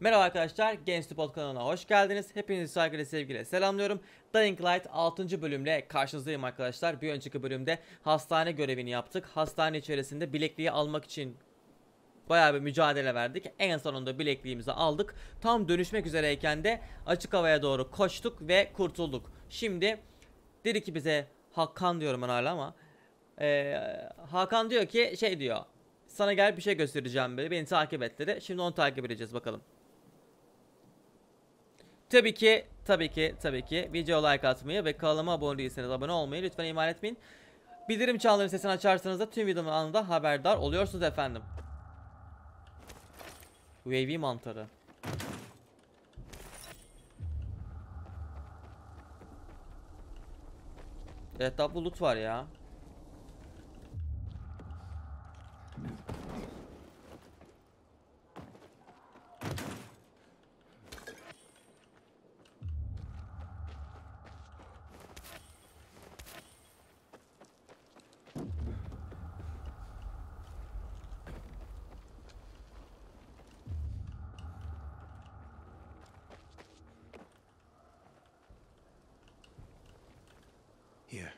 Merhaba arkadaşlar, Genç kanalına hoş geldiniz. Hepinizi saygıyla sevgiyle selamlıyorum. Dying Light 6. bölümle karşınızdayım arkadaşlar. Bir önceki bölümde hastane görevini yaptık. Hastane içerisinde bilekliği almak için bayağı bir mücadele verdik. En sonunda bilekliğimizi aldık. Tam dönüşmek üzereyken de açık havaya doğru koştuk ve kurtulduk. Şimdi dedi ki bize, Hakan diyorum ben hala ama Hakan diyor ki diyor. Sana gel bir şey göstereceğim dedi. Beni takip et dedi. Şimdi onu takip edeceğiz bakalım. Tabii ki video like atmayı ve kanalıma abone değilseniz abone olmayı lütfen ihmal etmeyin. Bildirim çanlarının sesini açarsanız da tüm videomun anında haberdar oluyorsunuz efendim. UAV mantarı. Etrafta loot var ya. Here,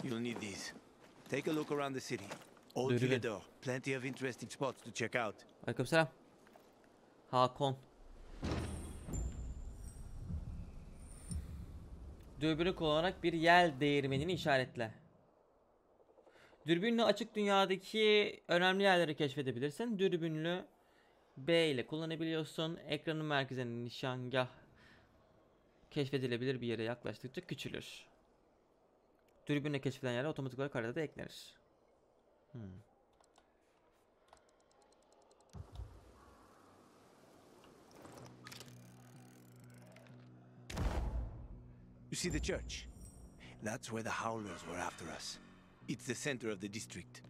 you'll need these. Take a look around the city. All through the door. Plenty of interesting spots to check out. Aleykümselam. Hakan. Dürbünü kullanarak bir yel değirmenini işaretle. Dürbünle açık dünyadaki önemli yerleri keşfedebilirsin. Dürbünlü B ile kullanabiliyorsun. Ekranın merkezine nişangah keşfedilebilir bir yere yaklaştıkça küçülür. Dürbünle keşfedilen yerler otomatik olarak haritada eklenir. You see the church? That's where the Howlers were after us. It's the center of the district.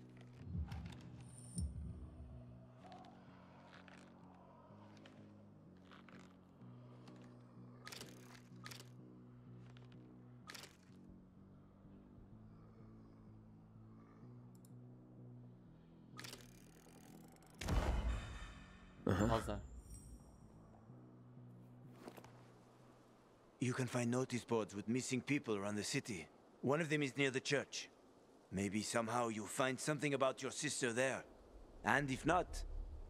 Pazar. You can find notice boards with missing people around the city. One of them is near the church. Maybe somehow you'll find something about your sister there. And if not,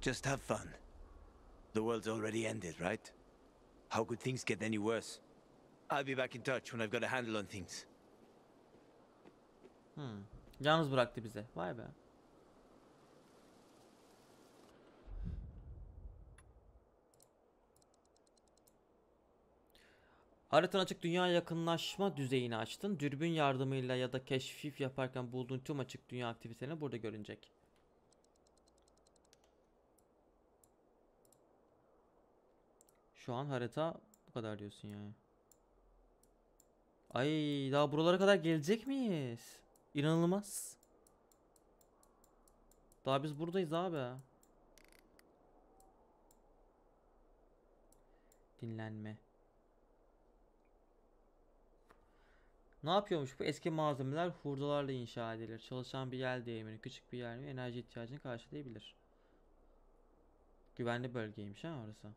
just have fun. The world's already ended, right? How could things get any worse? I'll be back in touch when I've got a handle on things. Yalnız bıraktı bize. Vay be. Haritanın açık dünya yakınlaşma düzeyini açtın. Dürbün yardımıyla ya da keşif yaparken bulduğun tüm açık dünya aktivitelerini burada görünecek. Şu an harita bu kadar diyorsun yani. Ay, daha buralara kadar gelecek miyiz? İnanılmaz. Daha biz buradayız abi. Dinlenme. Ne yapıyormuş bu? Eski malzemeler hurdalarla inşa edilir. Çalışan bir yel değirmeni küçük bir yer mi enerji ihtiyacını karşılayabilir. Güvenli bölgeymiş ha orası.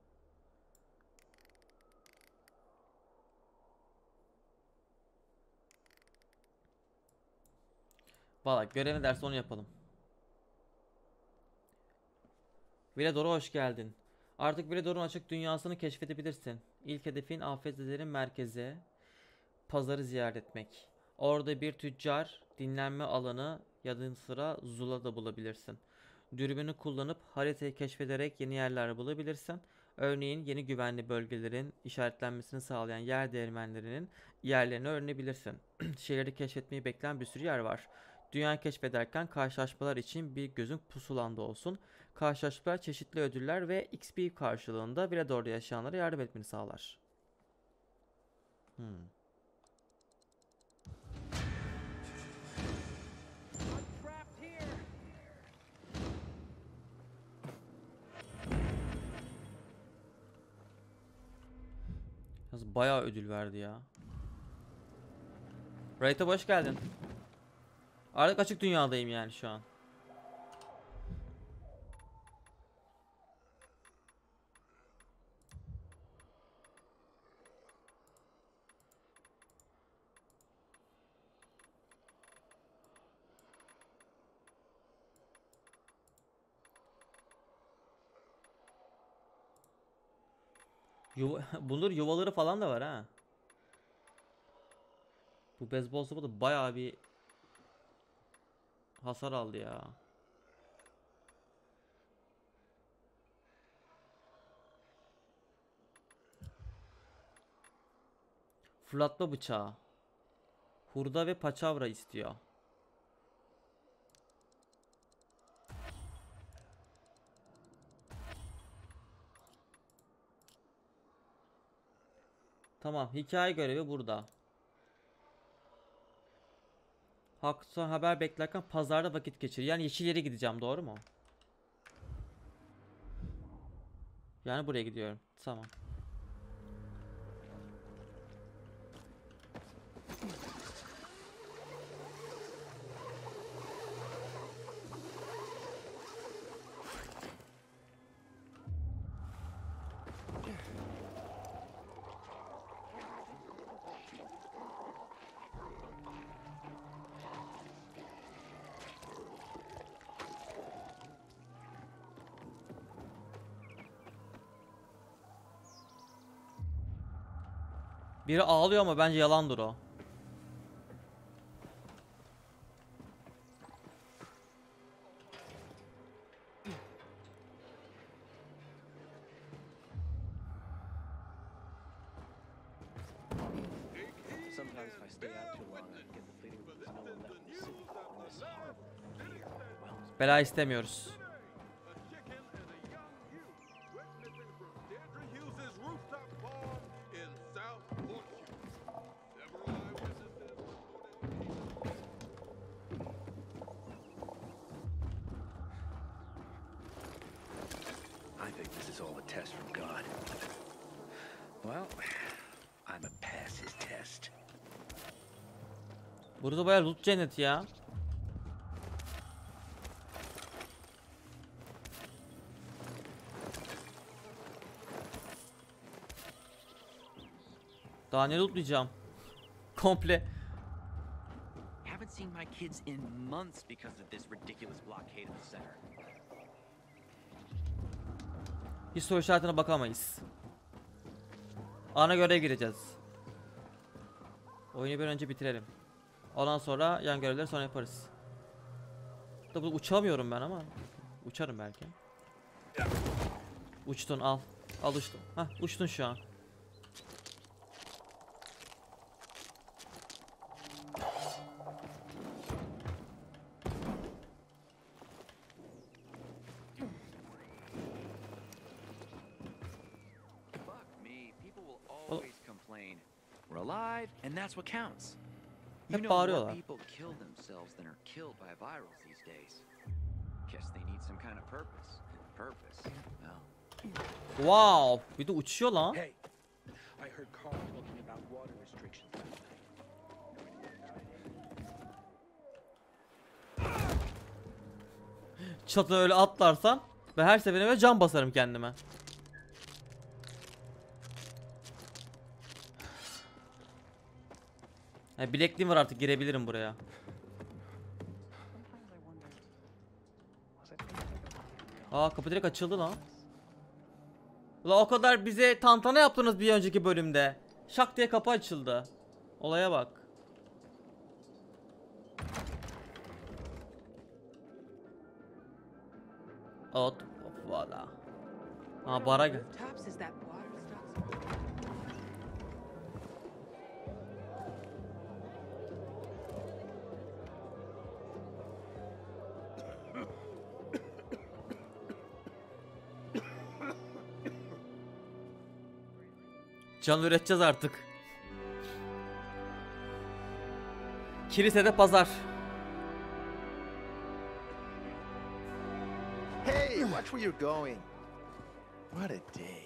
Valla görev ne derse onu yapalım. Villador'a hoş geldin. Artık Villador'un açık dünyasını keşfedebilirsin. İlk hedefin afetzelerin merkezi. Pazarı ziyaret etmek. Orada bir tüccar, dinlenme alanı yanı sıra Zula da bulabilirsin. Dürbünü kullanıp haritayı keşfederek yeni yerler bulabilirsin. Örneğin yeni güvenli bölgelerin işaretlenmesini sağlayan yer değirmenlerinin yerlerini öğrenebilirsin. Şehirleri keşfetmeyi bekleyen bir sürü yer var. Dünyayı keşfederken karşılaşmalar için bir gözün pusulanda olsun. Karşılaşmalar çeşitli ödüller ve XP karşılığında Villador'da yaşayanlara yardım etmeni sağlar. Bayağı ödül verdi ya. Raid'e hoş geldin. Artık açık dünyadayım yani şu an. Bunların yuvaları falan da var ha. Bu beyzbol sopa da bayağı bir hasar aldı ya. Fırlatma bıçağı. Hurda ve paçavra istiyor. Tamam, hikaye görevi burada. Haktan haber beklerken pazarda vakit geçir. Yani yeşil yere gideceğim, doğru mu? Yani buraya gidiyorum. Tamam. Biri ağlıyor ama bence yalandır o. Sometimes if I stay out too long, I get the feeling that there's no one left in the city when this horrible fear overwhelms me. Bela istemiyoruz. I think this is all a test from God. Well, I'm a pass his test. Burada bayağı loot cenneti ya. Daha ne lootlayacağım? Komple. Haven't seen my kids in months because of this ridiculous blockade of the center. Hiç soru işaretine bakamayız. Ana görev gireceğiz. Oyunu bir önce bitirelim. Ondan sonra yan görevleri sonra yaparız. Da bu uçamıyorum ben ama. Uçarım belki. Uçtun, al. Al uçtun. Hah, uçtun şu an. Fuck me, people will always complain. We're alive, and that's what counts. You Hep know more bağırıyorlar. people kill themselves than are killed by virals these days. Guess they need some kind of purpose. Purpose? No. Wow, bir de uçuyor lan. Hey, I heard Carl talking about water restrictions last night. Çatıda öyle atlarsan ve her seferinde böyle cam basarım kendime. Bilekliğim var, artık girebilirim buraya. Aa, kapı direkt açıldı lan. La o kadar bize tantana yaptınız bir önceki bölümde. Şak diye kapı açıldı. Olaya bak. Ot, valla. Ha, bara gel. Tops is that water stops. Can üreteceğiz artık. Kilisede pazar. Hey, watch where you're going. What a day.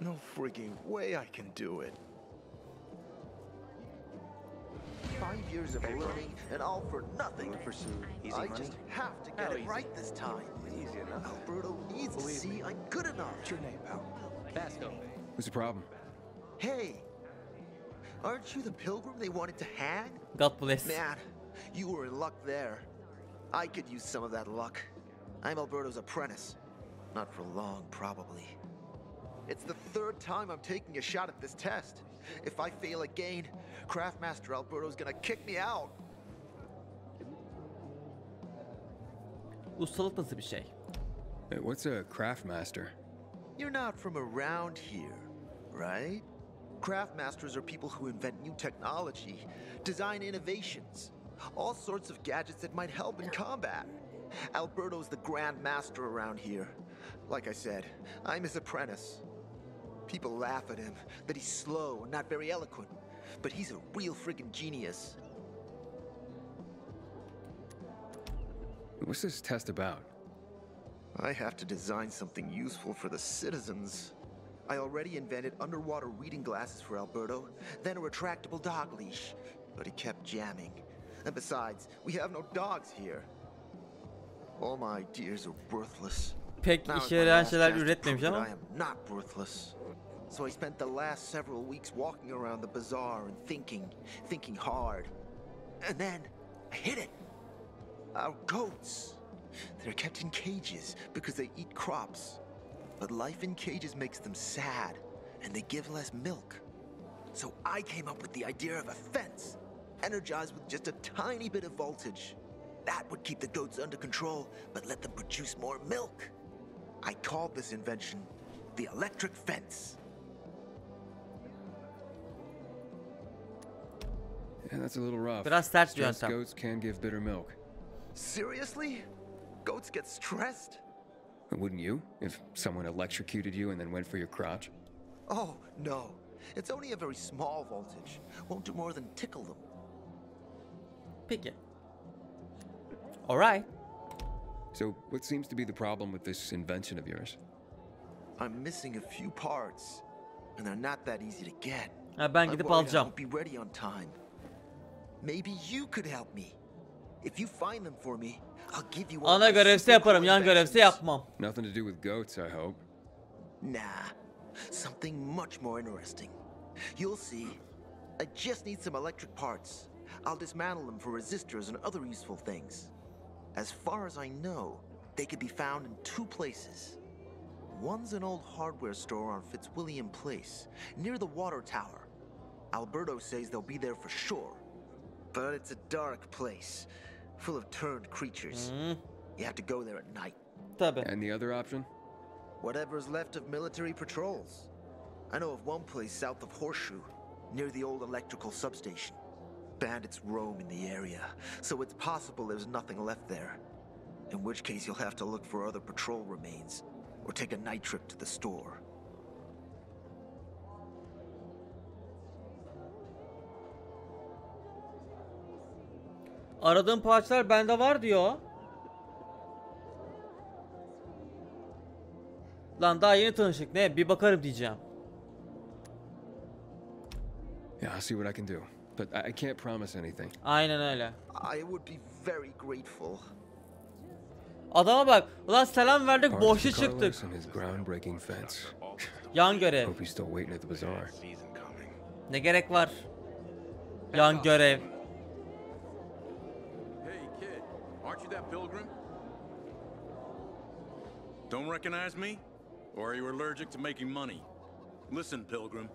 No freaking way I can do it. 5 years of learning and all for nothing. Easy I money? just have to get it right this time. Easy enough. Alberto needs to see I'm good enough. What's your name, pal? Basco. What's the problem? Hey, aren't you the pilgrim they wanted to hang? God bless. Man, you were in luck there. I could use some of that luck. I'm Alberto's apprentice. Not for long, probably. It's the third time I'm taking a shot at this test. If I fail again, Craftmaster Alberto's gonna kick me out. Ustalık nasıl bir şey? Hey, what's a craftmaster? You're not from around here, right? Craftmasters are people who invent new technology, design innovations, all sorts of gadgets that might help in combat. Alberto's the Grand Master around here. Like I said, I'm his apprentice. People laugh at him, that he's slow and not very eloquent, but he's a real friggin' genius. What's this test about? I have to design something useful for the citizens. I already invented underwater reading glasses for Alberto, then a retractable dog leash, but he kept jamming. And besides, we have no dogs here. All my ideas are worthless. Pek Now is işe my yarayan last şeyler chance to üretmemiş prove that ama. I am not worthless. So I spent the last several weeks walking around the bazaar and thinking hard. And then I hit it. Our goats. They're kept in cages because they eat crops. But life in cages makes them sad, and they give less milk. So I came up with the idea of a fence, energized with just a tiny bit of voltage. That would keep the goats under control, but let them produce more milk. I called this invention the electric fence. Yeah, that's a little rough. Biraz sert bir Stressed yöntem. goats can give bitter milk. Seriously? Goats get stressed? Wouldn't you, if someone electrocuted you and then went for your crotch? Oh, no. It's only a very small voltage. Won't do more than tickle them. Peki. Alright. So, what seems to be the problem with this invention of yours? I'm missing a few parts, and they're not that easy to get. Ha, ben I'm gidip worried I alacağım. won't be ready on time. Maybe you could help me. If you find them for me, I'll give you all Ana my görevse super yaparım, cool yan görevse inventions. yapmam. Nothing to do with goats, I hope. Nah, something much more interesting. You'll see. I just need some electric parts. I'll dismantle them for resistors and other useful things. As far as I know, they could be found in two places. One's an old hardware store on Fitzwilliam Place, near the water tower. Alberto says they'll be there for sure. But it's a dark place, full of turned creatures. You have to go there at night. Tabii. And the other option? Whatever's left of military patrols. I know of one place south of Horseshoe, near the old electrical substation. Bandits roam in the area, so it's possible there's nothing left there. In which case you'll have to look for other patrol remains, or take a night trip to the store. Aradığım parçalar bende var diyor. Lan daha yeni tanıştık, ne? Bir bakarım diyeceğim. Yeah, I'll see what I can do. But I can't promise anything. Aynen öyle. I would be very grateful. Adama bak. Ulan selam verdik, Parts boşa to Carlos çıktık. and his groundbreaking fence. Yan görev. Hope he's still waiting at the bazaar. Ne gerek var? Yan görev. Hey, kid, aren't you that pilgrim? Don't recognize me? Or are you allergic to making money? Listen, pilgrim,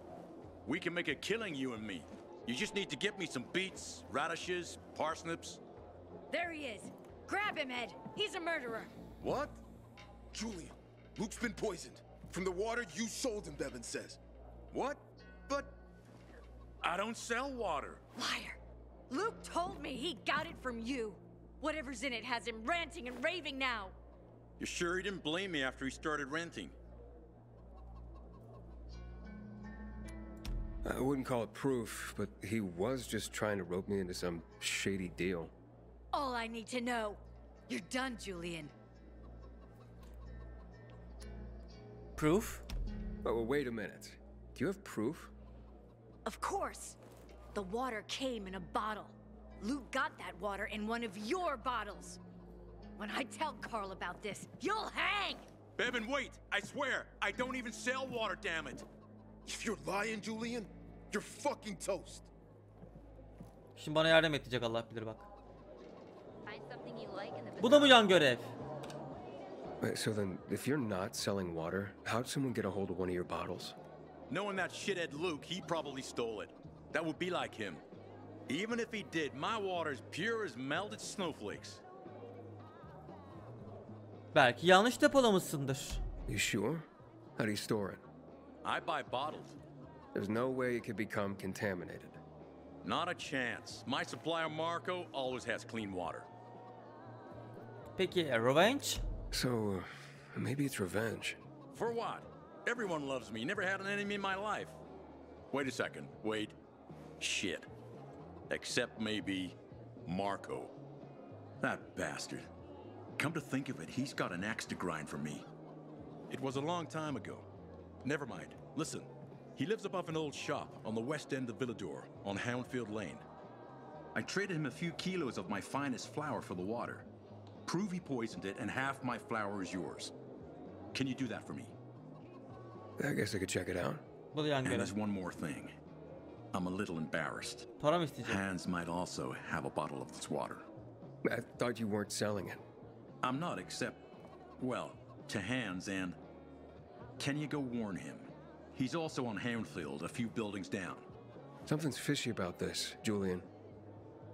we can make a killing, you and me. You just need to get me some beets, radishes, parsnips. There he is. Grab him, Ed. He's a murderer. What? Julian, Luke's been poisoned. From the water you sold him, Bevan says. What? But I don't sell water. Liar. Luke told me he got it from you. Whatever's in it has him ranting and raving now. You sure he didn't blame me after he started renting? I wouldn't call it proof, but he was just trying to rope me into some shady deal. All I need to know. You're done, Julian. Proof? Oh, well, wait a minute. Do you have proof? Of course. The water came in a bottle. Luke got that water in one of your bottles. When I tell Carl about this, you'll hang! Bevan, wait! I swear, I don't even sell water, damn it! If you're lying, Julian, you're fucking toast. Şimdi bana yardım edecek, Allah bilir bak. Bu da mı yan görev? So then, if you're not selling water, how'd someone get a hold of one of your bottles? Knowing that shithead Luke, he probably stole it. That would be like him. Even if he did, my water's pure as melted snowflakes. Belki yanlış depolamışsındır. You sure? How do you store it? I buy bottled. There's no way it could become contaminated. Not a chance. My supplier Marco always has clean water. Peki revenge? So, maybe it's revenge. For what? Everyone loves me. Never had an enemy in my life. Wait a second. Wait. Shit. Except maybe Marco. That bastard. Come to think of it, he's got an axe to grind for me. It was a long time ago. Never mind. Listen. He lives above an old shop on the west end of Villador, on Houndfield Lane. I traded him a few kilos of my finest flour for the water. Prove he poisoned it, and half my flour is yours. Can you do that for me? I guess I could check it out. And there's one more thing. I'm a little embarrassed. Para mı isteyecek? Hans might also have a bottle of this water. I thought you weren't selling it. I'm not, except, well, to Hans, and can you go warn him? He's also on Houndfield, a few buildings down. Something's fishy about this, Julian.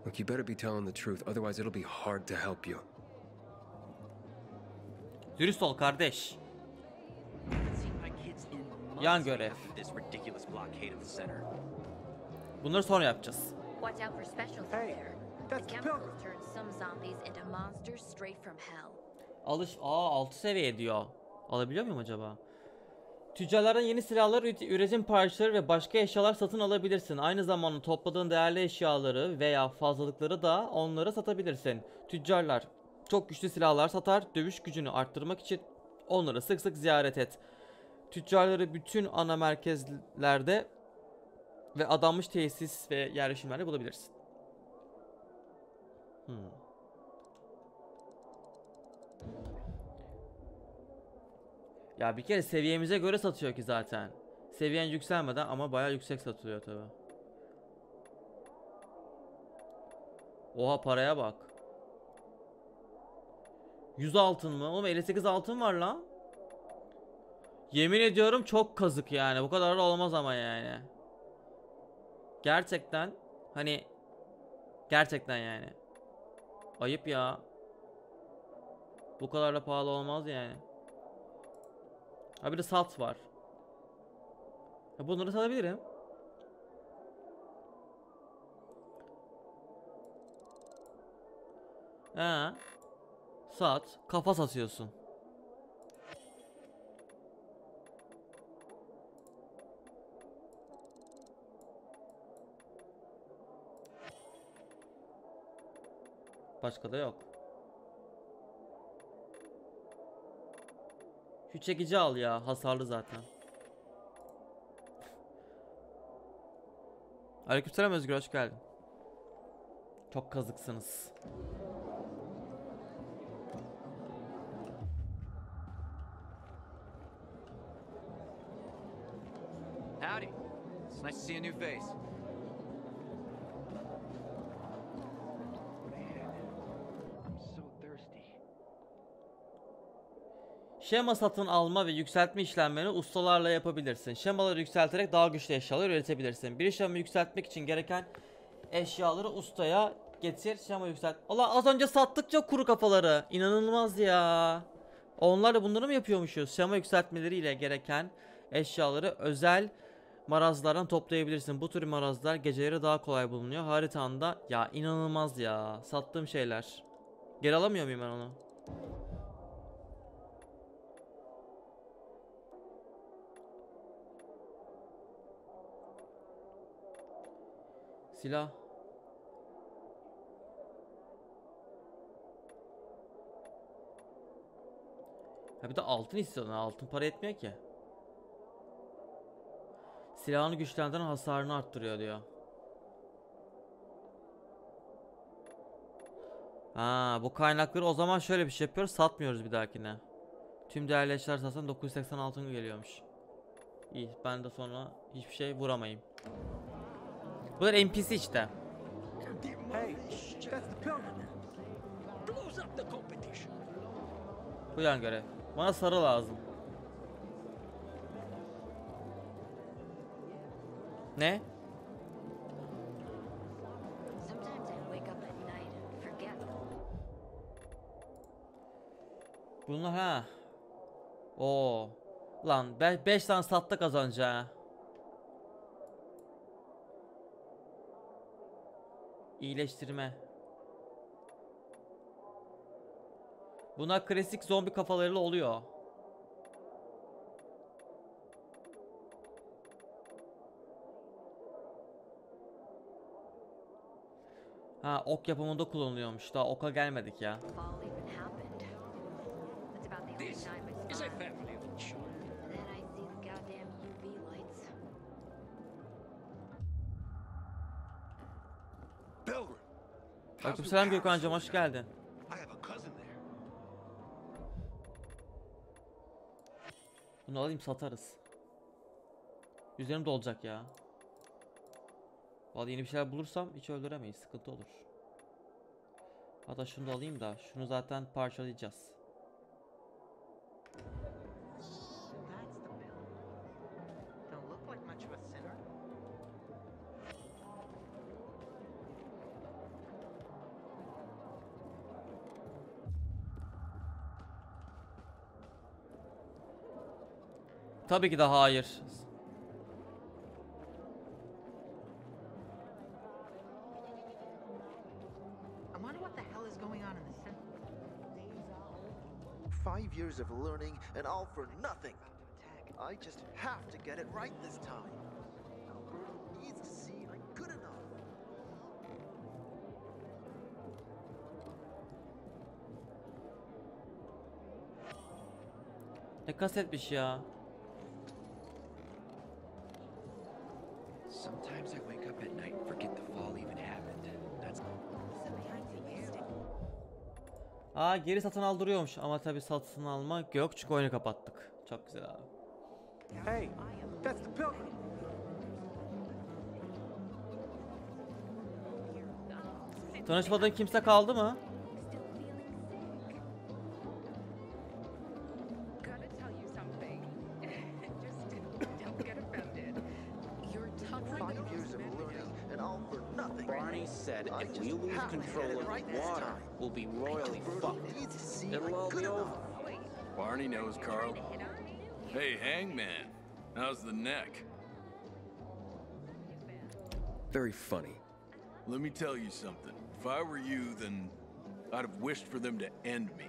Look, you better be telling the truth, otherwise it'll be hard to help you. Dürüst ol kardeş. Yan görev. Bunları sonra yapacağız. Watch out for specials there. The chemicals turn some zombies into monsters straight from hell. 6 seviye diyor. Alabiliyor muyum acaba? Tüccarlardan yeni silahlar, üretim parçaları ve başka eşyalar satın alabilirsin. Aynı zamanda topladığın değerli eşyaları veya fazlalıkları da onlara satabilirsin. Tüccarlar çok güçlü silahlar satar. Dövüş gücünü arttırmak için onları sık sık ziyaret et. Tüccarları bütün ana merkezlerde ve adanmış tesis ve yerleşimlerde bulabilirsin. Ya bir kere seviyemize göre satıyor ki zaten. Seviyen yükselmeden ama bayağı yüksek satılıyor tabi. Oha paraya bak. 100 altın mı? Oğlum 58 altın var lan. Yemin ediyorum çok kazık yani. Bu kadar da olmaz ama yani. Gerçekten hani gerçekten yani. Ayıp ya. Bu kadar da pahalı olmaz yani. Ha bir de sat var. Ya bunları satabilirim. Sat. Kafa satıyorsun. Başka da yok. Şu çekici al ya. Hasarlı zaten. Aleykümselam Özgür, hoş geldin. Çok kazıksınız. Howdy. It's nice to see a new face. Şema satın alma ve yükseltme işlemlerini ustalarla yapabilirsin. Şemaları yükselterek daha güçlü eşyalar üretebilirsin. Bir şema yükseltmek için gereken eşyaları ustaya getir. Şema yükselt. Allah az önce sattıkça kuru kafaları. İnanılmaz ya. Onlarla bunları mı yapıyormuşuz? Şema yükseltmeleriyle gereken eşyaları özel marazlardan toplayabilirsin. Bu tür marazlar geceleri daha kolay bulunuyor. Haritanda ya inanılmaz ya. Sattığım şeyler. Geri alamıyor muyum ben onu? Silah. Ha bir de altın istiyorlar. Altın para etmiyor ki. Silahını güçlendiren hasarını arttırıyor diyor. Ha bu kaynakları o zaman şöyle bir şey yapıyoruz. Satmıyoruz bir dahakine. Tüm değerli eşyalar satsan 980 altın geliyormuş. İyi ben de sonra hiçbir şey vuramayayım. Bunlar NPC işte. Bu yan görev. Bana sarı lazım. Ne? Sometimes I wake up at night and forget. Bunlar ha. Oo. Lan 5 tane sattık az önce ha. İyileştirme. Bunlar klasik zombi kafalarıyla oluyor. Ha, ok yapımında kullanılıyormuş. Daha oka gelmedik ya. Fall even happened. That's about the only This time I is saw a it. family of children. And then I see the goddamn UV lights. Pilgrim. Aleykümselam Gökhan'cığım, hoş geldin. I have a cousin there. Bunu alayım, satarız. Üzerimde olacak ya. Vallahi yeni bir şeyler bulursam hiç öldüremeyiz. Sıkıntı olur. Hatta şunu da alayım da. Şunu zaten parçalayacağız. That's the bill. Don't look like much of a sinner. Tabii ki de hayır. I wonder what the hell is going on in the center. 5 years of learning and all for nothing. I just have to get it right this time. Alberto needs to see I'm good enough. Ne kasetmiş ya. Sometimes I wake up at night and forget the fall even happened. That's Aa, geri satın aldırıyormuş ama tabii satın alma yok çünkü oyunu kapattık. Çok güzel abi. Hey, that's the pilgrim. Tanışmadığın kimse kaldı mı? Gotta tell you something. Just don't get offended. You're tough. 5 years of learning and all for nothing. Barney said I if just we lose have to control get it of right the this water, time. we'll be royally Alberto fucked. needs to see It'll I'm all good be enough. over. Barney knows, Carl. Hey, Hangman. How's the neck? Very funny. Let me tell you something. If I were you, then I'd have wished for them to end me.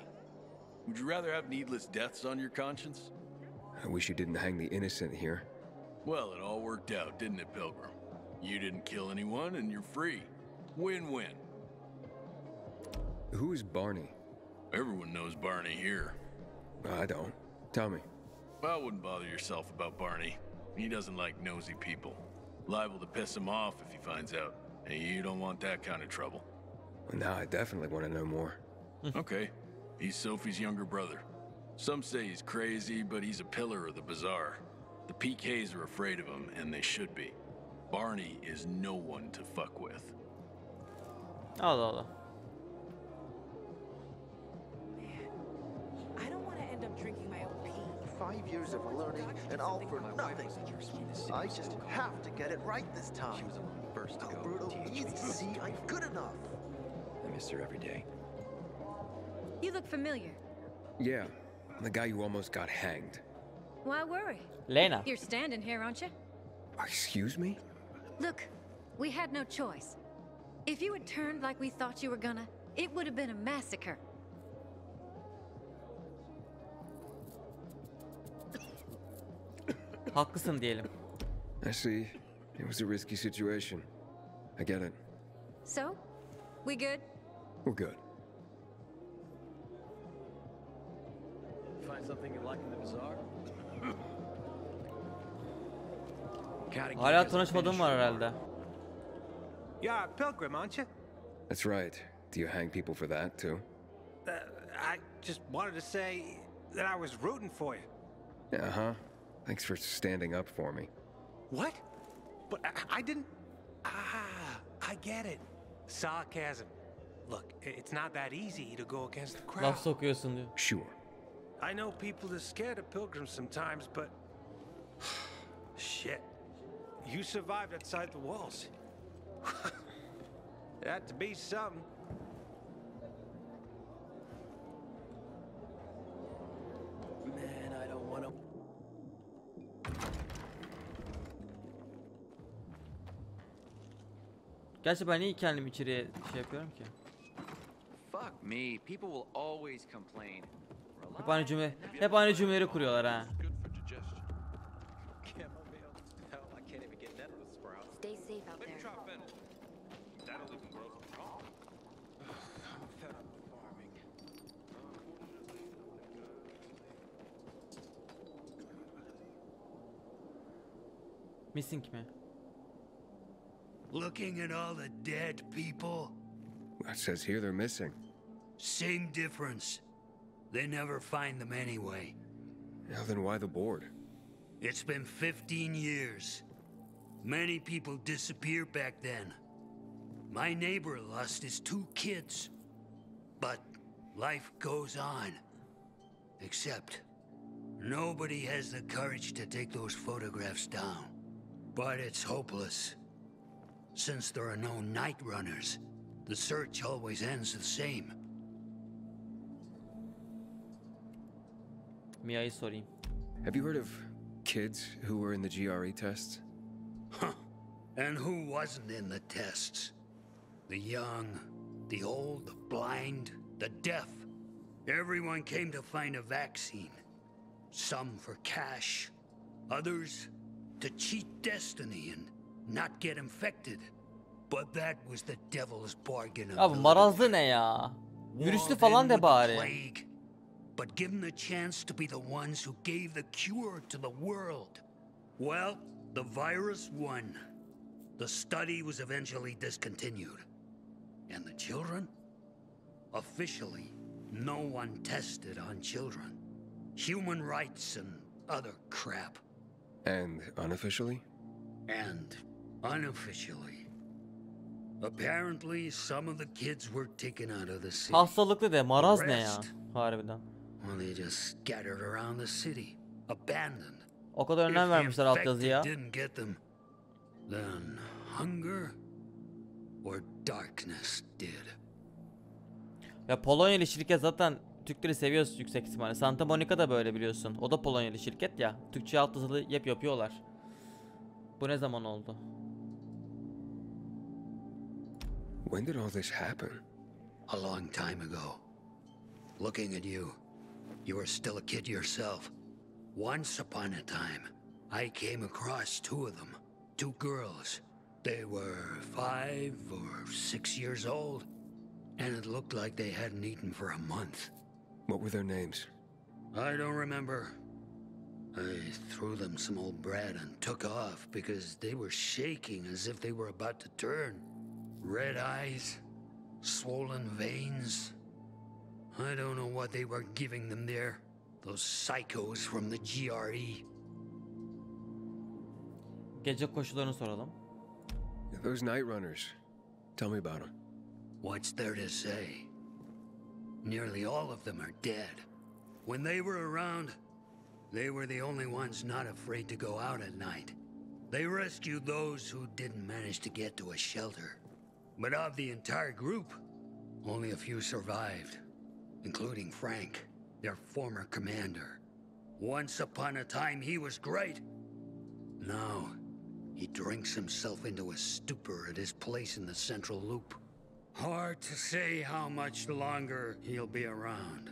Would you rather have needless deaths on your conscience? I wish you didn't hang the innocent here. Well, it all worked out, didn't it, Pilgrim? You didn't kill anyone, and you're free. Win-win. Who is Barney? Everyone knows Barney here. I don't. Tell me. Well, wouldn't bother yourself about Barney. He doesn't like nosy people. Liable to piss him off if he finds out. And you don't want that kind of trouble. Now I definitely want to know more. Okay. He's Sophie's younger brother. Some say he's crazy, but he's a pillar of the Bazaar. The PKs are afraid of him, and they should be. Barney is no one to fuck with. Allah Allah. I don't want to end up drinking my own pee. 5 years of learning and all for nothing. I just have to get it right this She time. was among the first to go. Alberto needs to see I'm good enough. I miss her every day. You look familiar. Yeah, the guy who almost got hanged. Why worry? Lena. You're standing here, aren't you? Excuse me? Look, we had no choice. If you had turned like we thought you were gonna, it would have been a massacre. Haklısın diyelim. I see. It was a risky situation. I get it. So, we good? We're good. Find something you like in the bazaar? Hala tanışmadığım var herhalde. You're a pilgrim, aren't you? That's right. Do you hang people for that, too? I just wanted to say that I was rooting for you. Uh-huh. Thanks for standing up for me. What? But I didn't... Ah, I get it. Sarcasm. Look, it's not that easy to go against the crowd. Laf sokuyorsun diyor. Sure. I know people are scared of pilgrims sometimes, but... Shit. You survived outside the walls. It had to be something. Man, I don't want to... Gerçi ben niye kendimi içeriye şey yapıyorum ki? Fuck me. People will always complain. Hep aynı cümleleri kuruyorlar ha. Stay safe out there. Missing mi? Looking at all the dead people? It says here they're missing. Same difference. They never find them anyway. Now then why the board? It's been 15 years. Many people disappeared back then. My neighbor lost his 2 kids. But life goes on. Except, nobody has the courage to take those photographs down. But it's hopeless. Since there are no night runners, the search always ends the same. Mia'yı sorayım. Have you heard of kids who were in the GRE tests? Huh. And who wasn't in the tests? The young, the old, the blind, the deaf. Everyone came to find a vaccine. Some for cash, others to cheat destiny and not get infected. But that was the devil's bargain. Abi marazlı ne ya? Virüslü falan de bari. But given the chance to be the ones who gave the cure to the world. Well, the virus won. The study was eventually discontinued. And the children? Officially, no one tested on children. Human rights and other crap. And unofficially? And unofficially. Apparently, some of the kids were taken out of the city. Hastalıklı de maraz ne ya? Harbiden. Well, they just scattered around the city, abandoned. O kadar önem vermişler alt yazıya. Didn't get them. Then hunger or darkness did. Ya Polonyalı şirket zaten Türkleri seviyoruz yüksek ihtimalle. Santa Monica da böyle biliyorsun. O da Polonyalı şirket ya. Türkçe alt yazılı yapıyorlar. Bu ne zaman oldu? When did all this happen? A long time ago. Looking at you, you were still a kid yourself. Once upon a time, I came across 2 of them. 2 girls. They were 5 or 6 years old, and it looked like they hadn't eaten for a month. What were their names? I don't remember. I threw them some old bread and took off because they were shaking as if they were about to turn. Red eyes, swollen veins. I don't know what they were giving them there. Those psychos from the GRE. Gece koşularını soralım. Those night runners. Tell me about them. What's there to say? Nearly all of them are dead. When they were around, they were the only ones not afraid to go out at night. They rescued those who didn't manage to get to a shelter. But of the entire group, only a few survived, including Frank, their former commander. Once upon a time, he was great. Now, he drinks himself into a stupor at his place in the central loop. Hard to say how much longer he'll be around.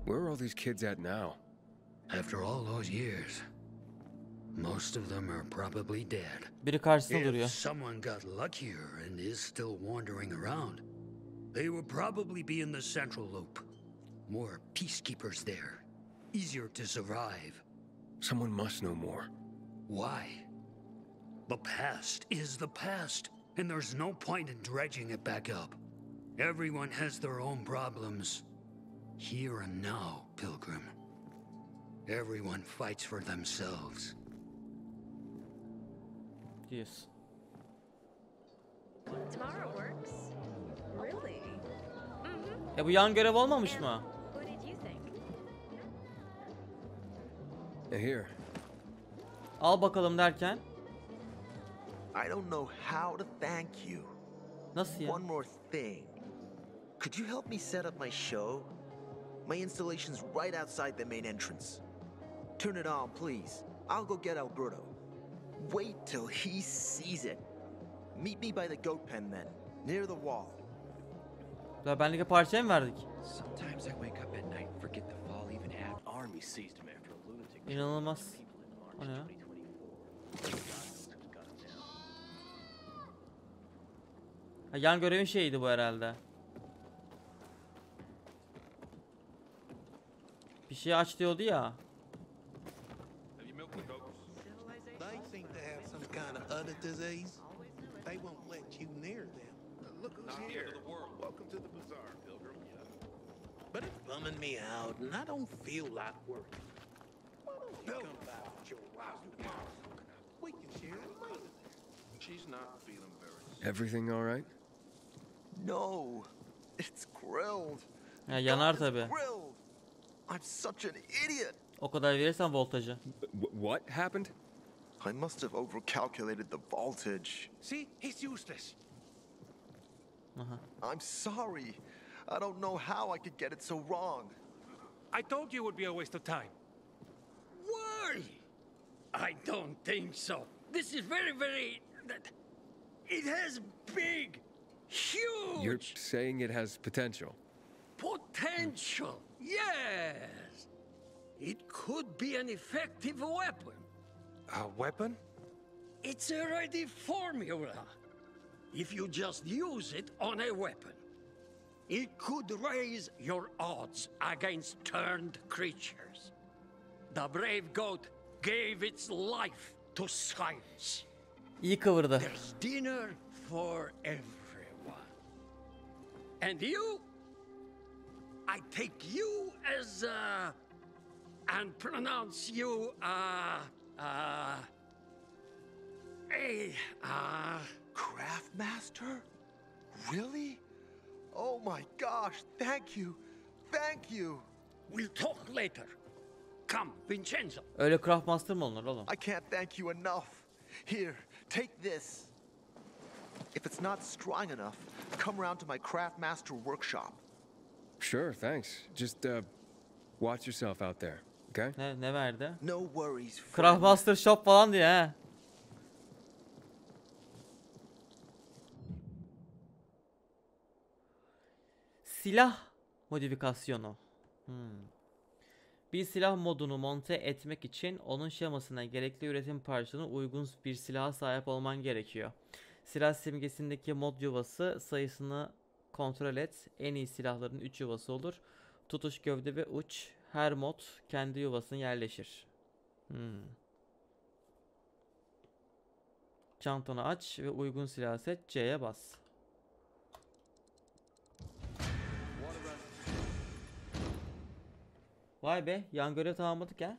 Where are all these kids at now? After all those years, most of them are probably dead. Biri karşısında duruyor. If someone got luckier and is still wandering around, they would probably be in the central loop. More peacekeepers there. Easier to survive. Someone must know more. Why? The past is the past, and there's no point in dredging it back up. Everyone has their own problems. Here and now, Pilgrim. Everyone fights for themselves. Yes. Tomorrow works. Really? Bu yan görev olmamış mı? What did you think? Here. Al bakalım derken. I don't know how to thank you. Nasıl ya? One more thing. Could you help me set up my show? My installation's right outside the main entrance. Turn it on, please. I'll go get Alberto. Wait till he sees it. Meet me by the goat pen then, near the wall. Daha benlik parçaya mı verdik? Sometimes I wake up at night and forget the fall even happened. Army seized him after a lunatic. İnanılmaz. O ne ya? Ha, yan görevin şeyiydi bu herhalde. Bir şey aç diyordu ya. They seem to have some kind of other disease. They won't let you near them. Look who's here. Welcome to the Bazaar, Pilgrim. But it's bumming me out, and I don't feel like working. Why don't you come by with your wife tomorrow? We can share a meal. She's not feeling very. Everything all right? No, it's grilled. Ya yanar tabi. Grilled. I'm such an idiot. O kadar verirsen voltajı. What happened? I must have overcalculated the voltage. See, he's useless. I'm sorry. I don't know how I could get it so wrong. I told you it would be a waste of time. Why? I don't think so. This is very... It has big, huge... You're saying it has potential. Potential, yes. It could be an effective weapon. A weapon? It's a ready formula. If you just use it on a weapon, it could raise your odds against turned creatures. The brave goat gave its life to science. İyi kıvırdı. There's dinner for everyone. And you? I take you as and pronounce you Craftmaster? Really? Oh my gosh, thank you. Thank you. We'll talk later. Come, Vincenzo. Öyle craft master mı olunur oğlum? I can't thank you enough. Here, take this. If it's not strong enough, come around to my Craftmaster workshop. Sure, thanks. Just watch yourself out there, okay? Ne verdi? No worries. Craft master shop falan diye ha. Silah modifikasyonu. Bir silah modunu monte etmek için onun şemasına gerekli üretim parçasına uygun bir silaha sahip olman gerekiyor. Silah simgesindeki mod yuvası sayısını kontrol et. En iyi silahların 3 yuvası olur. Tutuş, gövde ve uç. Her mod kendi yuvasına yerleşir. Çantanı aç ve uygun silahı seç. C'ye bas. Vay be, yan görev tamamladık ya.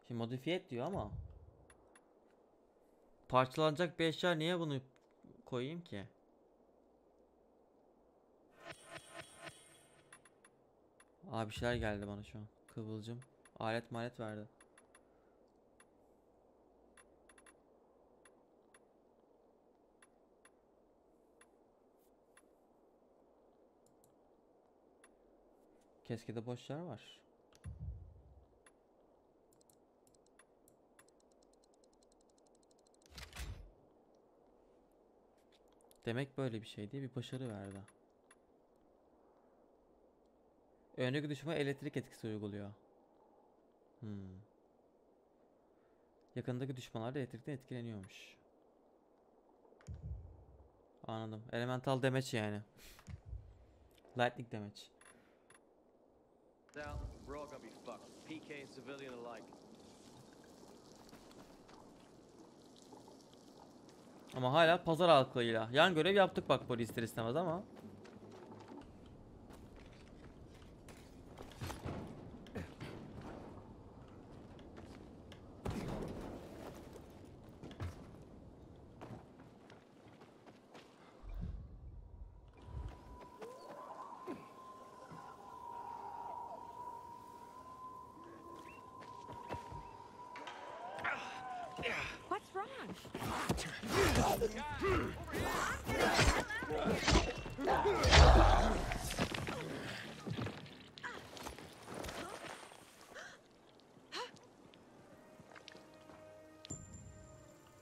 Şimdi modifiye et diyor ama parçalanacak bir eşya, niye bunu koyayım ki? Bir şeyler geldi bana şu an. Kıvılcım. Alet malet verdi. Keskede boş yer var. Demek böyle bir şey diye bir başarı verdi. Öndeki düşmana elektrik etkisi uyguluyor. Yakındaki düşmanlar da elektrikten etkileniyormuş. Anladım. Elemental damage yani. Lightning damage. We're all gonna be fucked. PK and civilian alike. Ama hala pazar halkıyla yan görev yaptık bak, polis ister istemez ama.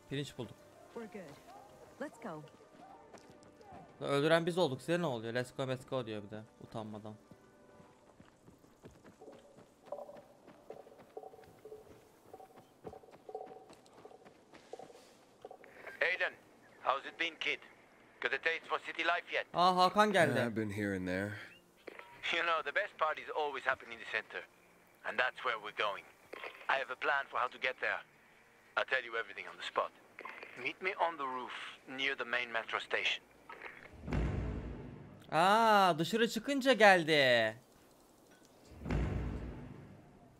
Pirinç bulduk. We're good. Let's go. Öldüren biz olduk. Size ne oluyor? Let's go diyor bir de utanmadan. Aiden, how's it been, kid? Got a taste for city life yet? Aa, Hakan geldi. I've been here and there. You know, the best parties always happen in the center. And that's where we're going. I have a plan for how to get there. I'll tell you everything on the spot. Meet me on the roof near the main metro station. Aa, dışarı çıkınca geldi.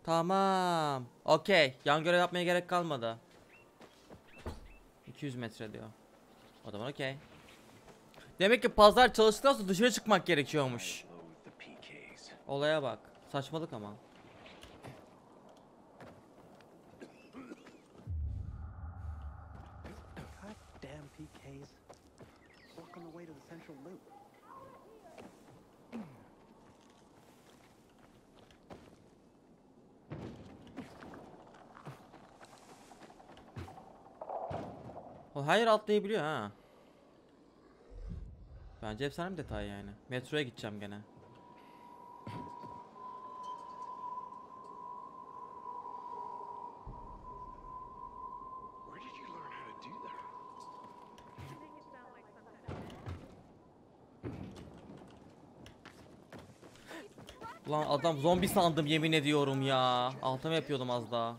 Tamam. Okey. Yan görev yapmaya gerek kalmadı. 200 metre diyor. O zaman okey. Demek ki pazar çalıştıktan sonra dışarı çıkmak gerekiyormuş. Olaya bak. Saçmalık ama. Damn PKs. Walk on the way to the central loop. O her yer atlayabiliyor ha. Bence efsane bir detay yani. Metroya gideceğim gene. Ulan adam zombi sandım yemin ediyorum ya. Altıma yapıyordum az daha.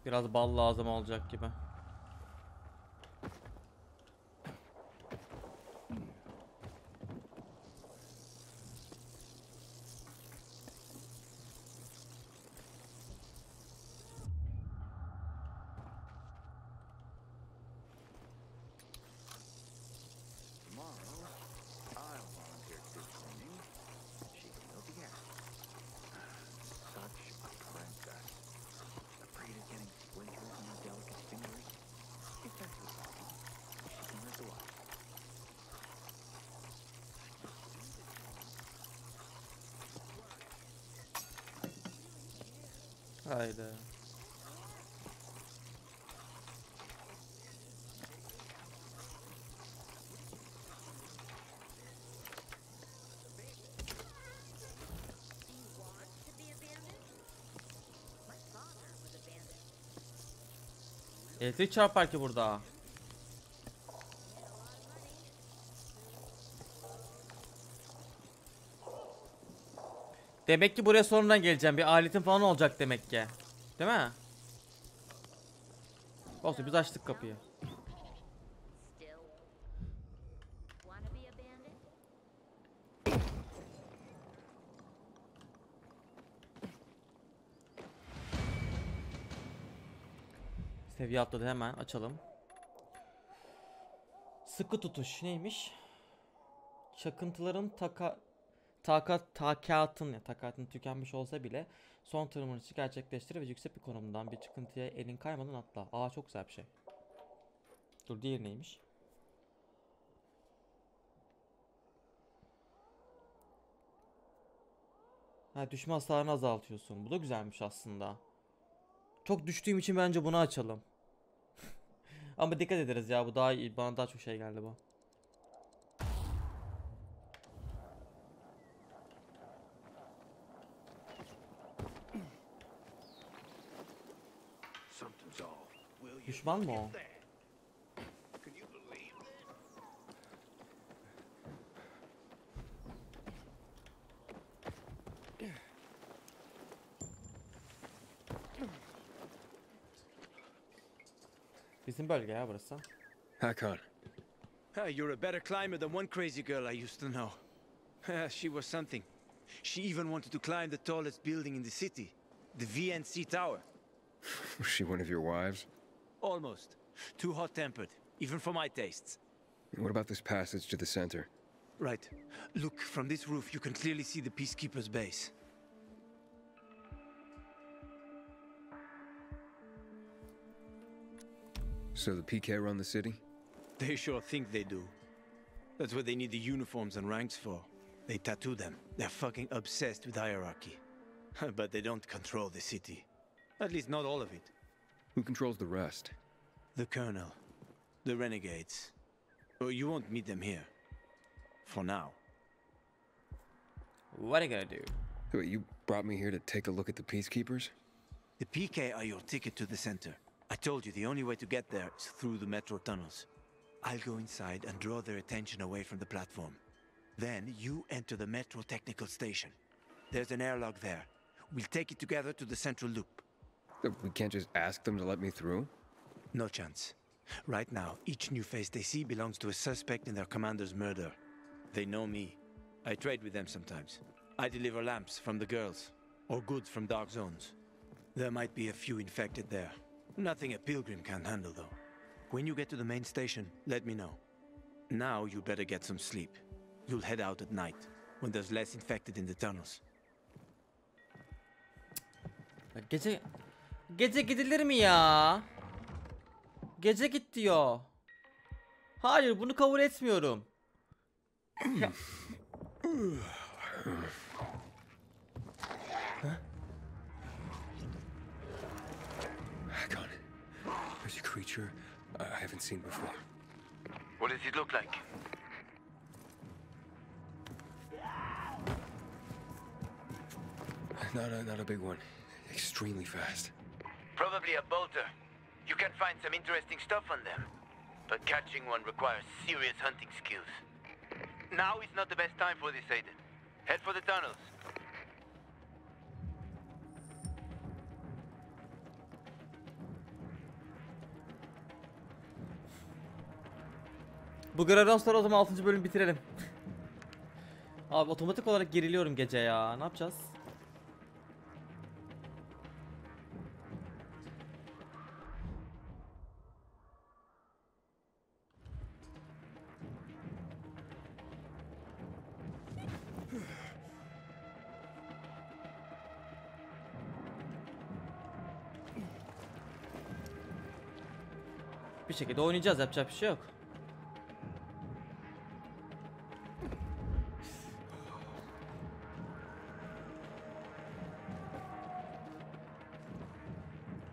Biraz bal lazım olacak gibi. Haydi. Elektrik çarpar ki burada. Demek ki buraya sonradan geleceğim. Bir aletin falan olacak demek ki. Değil mi? Olsun biz açtık kapıyı. Seviye atladı, hemen açalım. Sıkı tutuş neymiş? Çakıntıların takatın tükenmiş olsa bile son tırmanışı gerçekleştir ve yüksek bir konumdan bir çıkıntıya elin kaymadan atla. Aa, çok güzel bir şey. Dur, diğeri neymiş? Ha, düşme hasarını azaltıyorsun. Bu da güzelmiş aslında. Çok düştüğüm için bence bunu açalım. Ama dikkat ederiz ya, bu daha iyi. Bana daha çok şey geldi bu. Düşman mı o? Bizim bölge ya burası. Hakan. You're a better climber than one crazy girl I used to know. She was something. She even wanted to climb the tallest building in the city, the VNC Tower. Was she one of your wives? Almost. Too hot-tempered, even for my tastes. What about this passage to the center? Right. Look, from this roof you can clearly see the Peacekeeper's base. So the PK run the city? They sure think they do. That's what they need the uniforms and ranks for. They tattoo them. They're fucking obsessed with hierarchy. But they don't control the city. At least not all of it. Who controls the rest? The Colonel. The renegades. Oh, you won't meet them here. For now. What are you gonna do? Wait, you brought me here to take a look at the Peacekeepers? The PK are your ticket to the center. I told you the only way to get there is through the metro tunnels. I'll go inside and draw their attention away from the platform. Then you enter the metro technical station. There's an airlock there. We'll take it together to the central loop. We can't just ask them to let me through? No chance. Right now, each new face they see belongs to a suspect in their commander's murder. They know me. I trade with them sometimes. I deliver lamps from the girls, or goods from dark zones. There might be a few infected there. Nothing a pilgrim can't handle, though. When you get to the main station, let me know. Now you better get some sleep. You'll head out at night, when there's less infected in the tunnels. Gece gidilir mi ya? Gece git diyor. Hayır, bunu kabul etmiyorum. Ya. Hakon, there's a creature I haven't seen before. What does it look like? Not a big one. Extremely fast. Probably a bolter. You can find some interesting stuff on them. But catching one requires serious hunting skills. Now is not the best time for this, Aiden. Head for the tunnels. Bu görevden sonra o zaman 6. bölümü bitirelim. Abi otomatik olarak geriliyorum gece ya. Ne yapacağız? Bir şekilde oynayacağız, yapacak bir şey yok.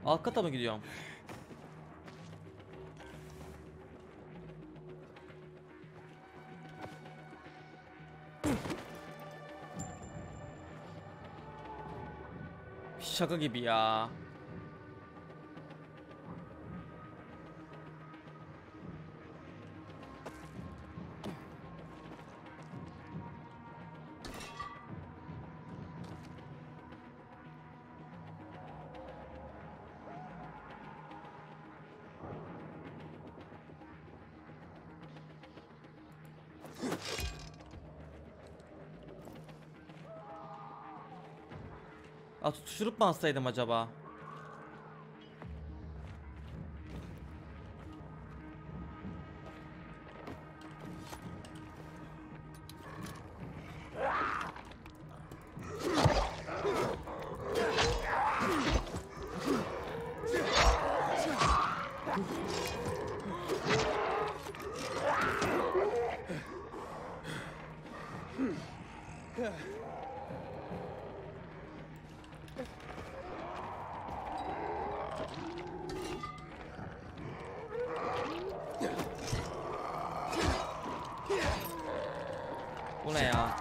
Alt kata mı gidiyorum? Şaka gibi ya. Tutuşturup mu alsaydım acaba? Bu ne ya?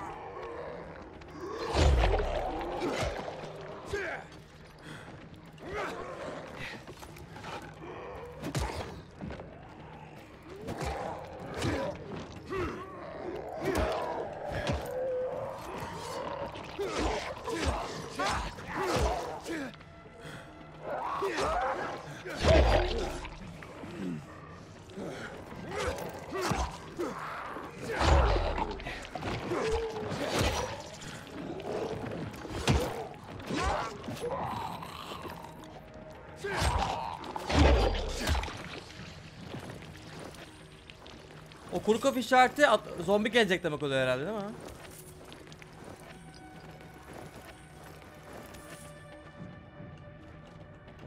O kuru kafa işareti zombi gelecek demek oluyor herhalde, değil mi?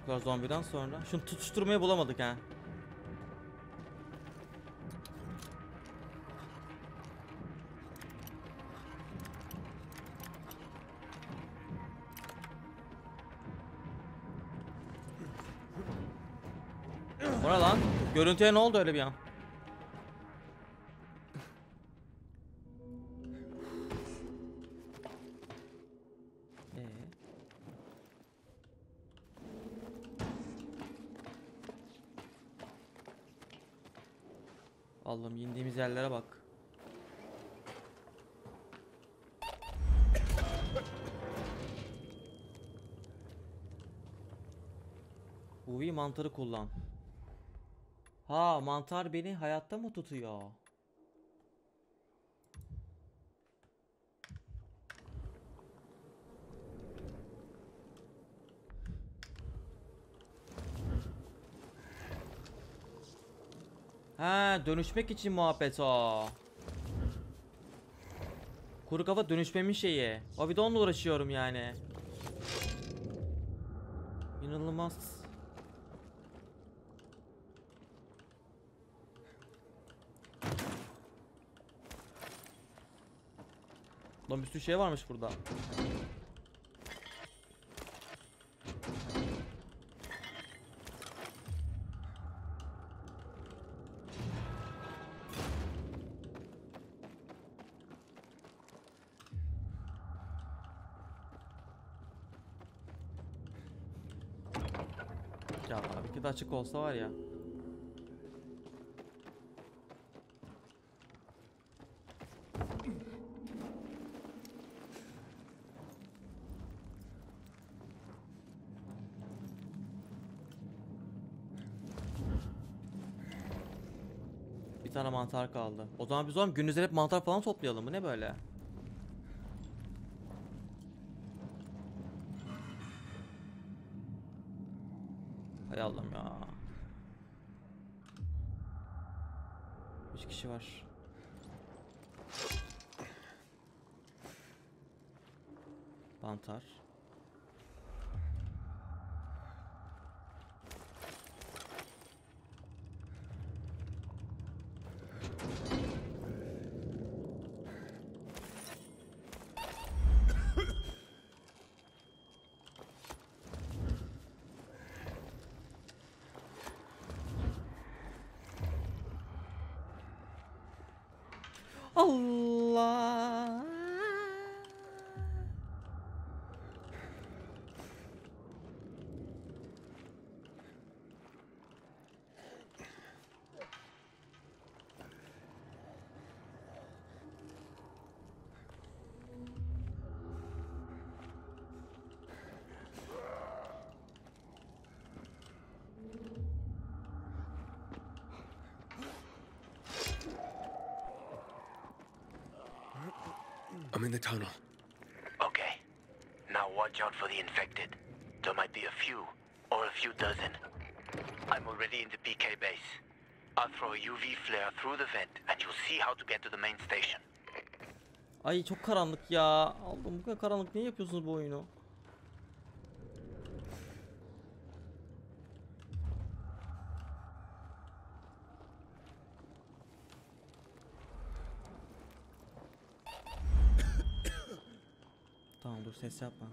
O kadar zombiden sonra. Şunu tutuşturmayı bulamadık ha. O ne lan? Görüntüye ne oldu öyle bir an? Allah'ım, indiğimiz yerlere bak. UV mantarı kullan. Ha, mantar beni hayatta mı tutuyor? Ha, dönüşmek için muhabbet o. Kuru kafa dönüşmemin şeyi. O, bir de onunla uğraşıyorum yani. İnanılmaz. Lan bir sürü şey varmış burada. Ya abi, ki de açık olsa var ya. Bir tane mantar kaldı. O zaman biz oğlum gündüzleri hep mantar falan toplayalım mı? Ne böyle? Hay Allah'ım ya. 3 kişi var. Mantar. Allah. I'm in the tunnel. Okay. Now watch out for the infected. There might be a few, or a few dozen. I'm already in the PK base. I'll throw a UV flare through the vent, and you'll see how to get to the main station. Ay çok karanlık ya. Allah'ım, bu kadar karanlık, niye yapıyorsunuz bu oyunu? Tamam, dur, ses yapma.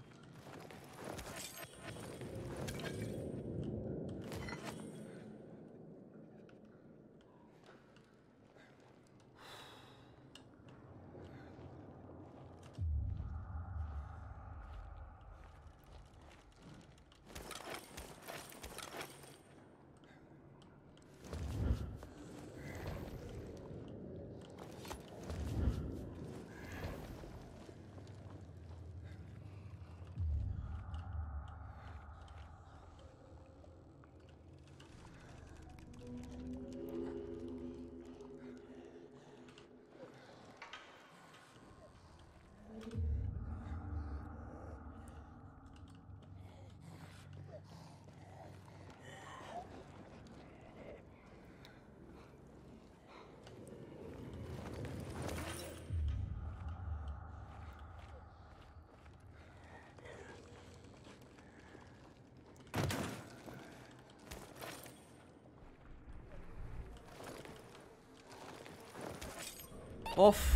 Of.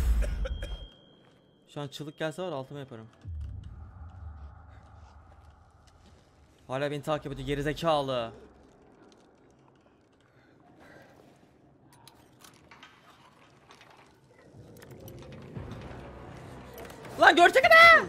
Şu an çığlık gelse var altıma yaparım. Hala beni takip ediyor gerizekalı. Lan görecek ne?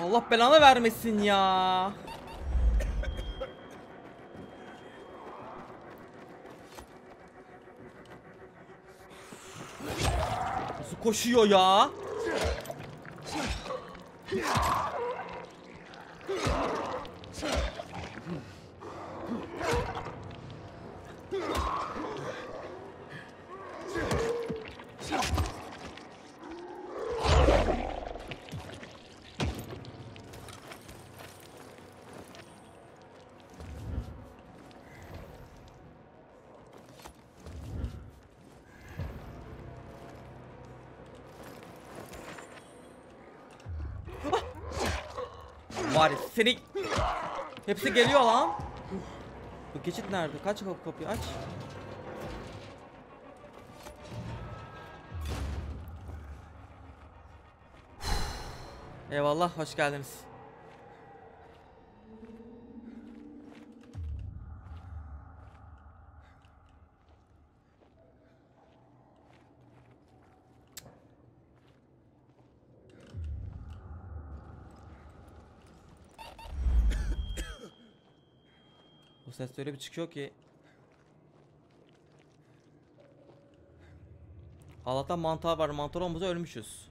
Allah belanı vermesin ya. Nasıl koşuyor ya? Var ya seni. Hepsi geliyor lan. Bu geçit nerede? Kaç kapıyı aç. Eyvallah hoş geldiniz. Bu ses öyle bir çıkıyor ki. Allah'tan mantar var. Mantar olmasa ölmüşüz.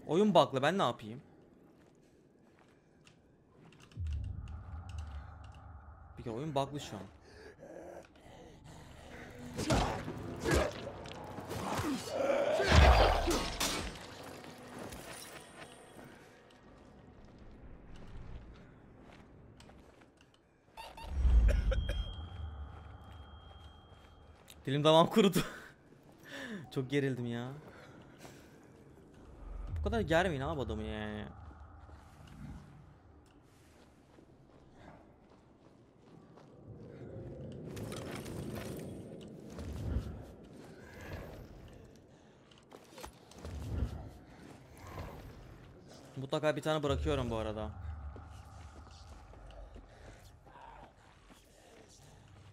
Oyun bug'lı ben ne yapayım? Bir kere oyun bug'lı şu an. Dilim damağım kurudu. Çok gerildim ya. Bu kadar germeyin abi adamı yani. Mutlaka bir tane bırakıyorum bu arada.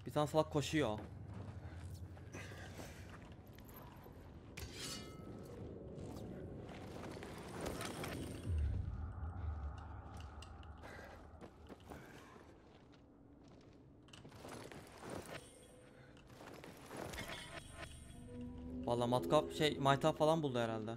Bir tane salak koşuyor. Vallahi matkap maytap falan buldu herhalde.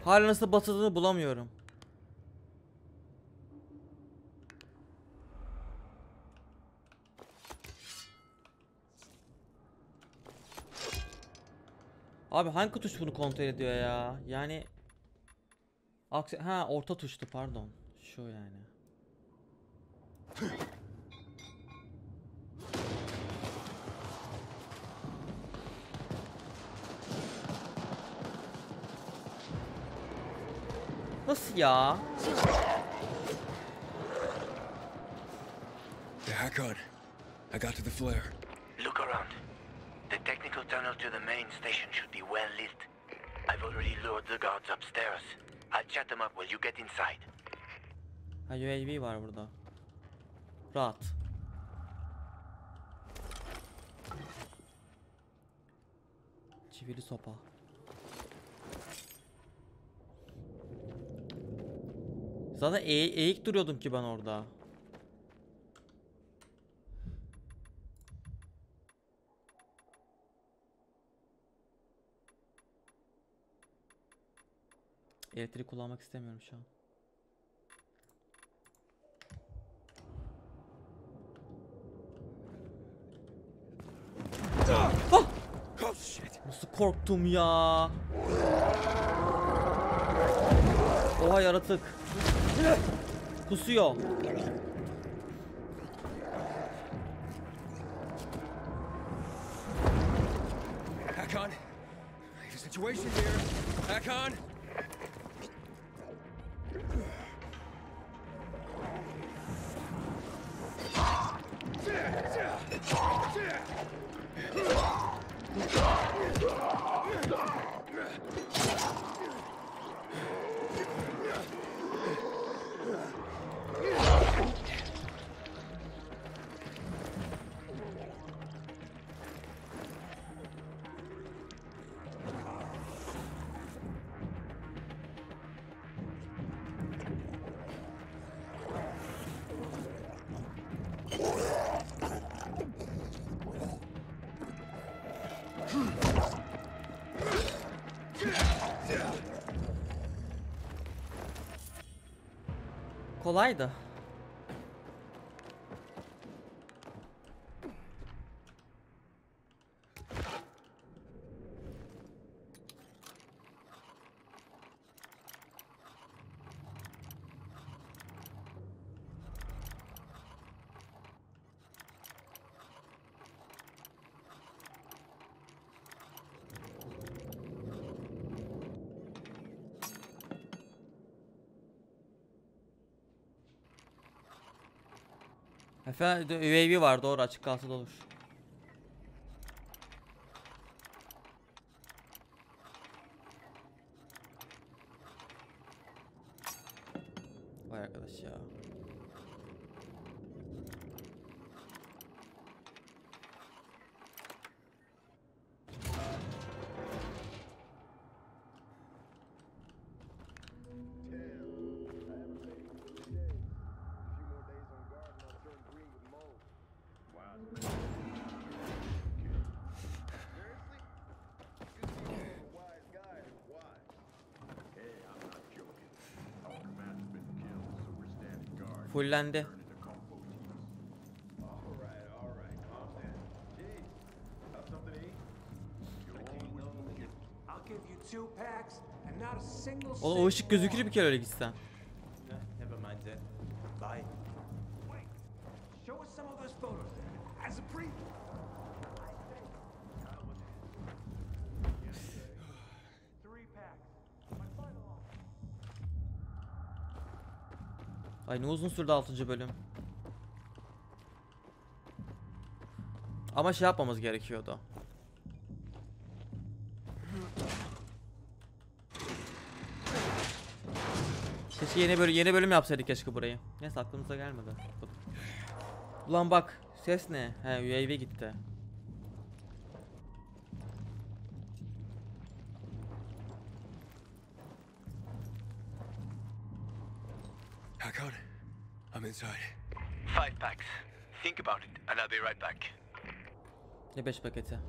Hala nasıl basıldığını bulamıyorum. Abi hangi tuş bunu kontrol ediyor ya? Yani orta tuştu pardon. Şu yani. Nasıl ya? Hack on. I got to the flare. Look around. The technical tunnel to the main station should be well lit. I've already lured the guards upstairs. I'll chat them up while you get inside. Ha, UAV var burada. Rahat. Çivili sopa. Zaten eğik duruyordum ki ben orada. Elektrik kullanmak istemiyorum şu an. Ah! Oh shit. Nasıl korktum ya? Oha, yaratık. Kusuyor. Hack on. I have a situation here. Hack on. Kolaydı. Efendim, UAV var, doğru, açık kalsa da olur. Vay arkadaş ya. Fullendi. O ışık gözükür bir kere öyle gitsen. Never mind that. Bye. Show us some of those photos as a preview. Ay ne uzun sürdü 6. bölüm. Ama şey yapmamız gerekiyordu. Keşke yeni bölüm yapsaydık keşke burayı. Neyse, aklımıza gelmedi. Ulan bak, ses ne? He, UAV gitti. Hack on. I'm inside. 5 packs. Think about it, and I'll be right back. Ne 5 paketi?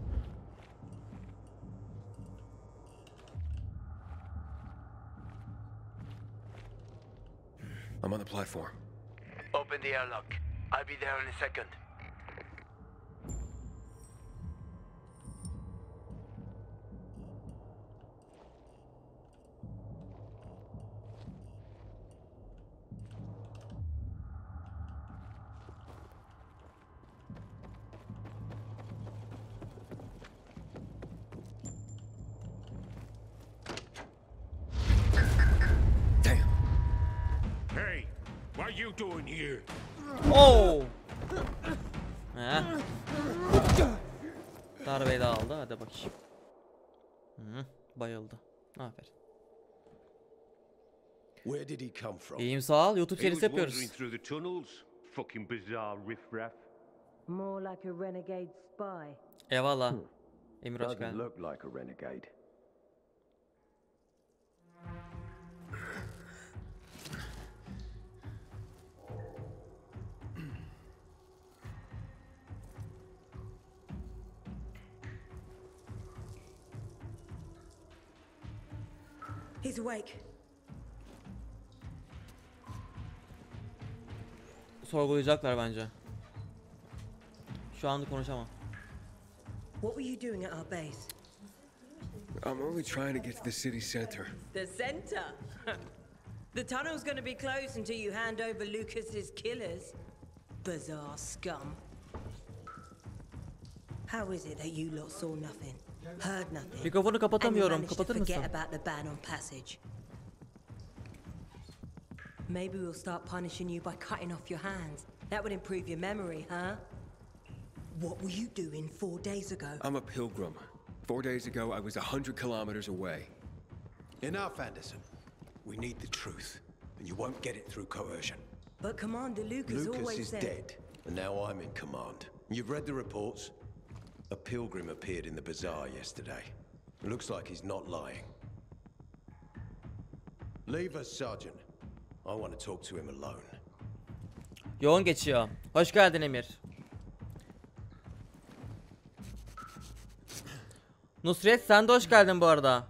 I'm on the platform. Open the airlock. I'll be there in a second. Damn. you doing here? Oh! He. Darbeyi de aldı. Hadi bakayım. Hı, bayıldı. Aferin. Where did he come from? İyiyim sağ ol. YouTube He serisi was yapıyoruz. wandering through the tunnels. Fucking bizarre riffraff. More like a renegade spy. Eyvallah. Emir hoş Doesn't geldin. look like a renegade. He's awake. Sorgulayacaklar bence. Şu anda konuşamam. What were you doing at our base? I'm only trying to get to the city center. The center? The tunnel's gonna be closed until you hand over Lucas's killers. Bizarre scum. How is it that you lot saw nothing, heard nothing? Mikrofonu kapatamıyorum. And you Kapatır managed to mısın? forget about the ban on passage. Maybe we'll start punishing you by cutting off your hands. That would improve your memory, huh? What were you doing 4 days ago? I'm a pilgrim. 4 days ago, I was 100 kilometers away. Enough, Anderson. We need the truth, and you won't get it through coercion. But Commander Lucas Lucas always is said... dead, and now I'm in command. You've read the reports. A pilgrim appeared in the bazaar yesterday. It looks like he's not lying. Leave us, Sergeant. I want to talk to him alone. Yoğun geçiyor. Hoş geldin Emir. Nusret sen de hoş geldin bu arada.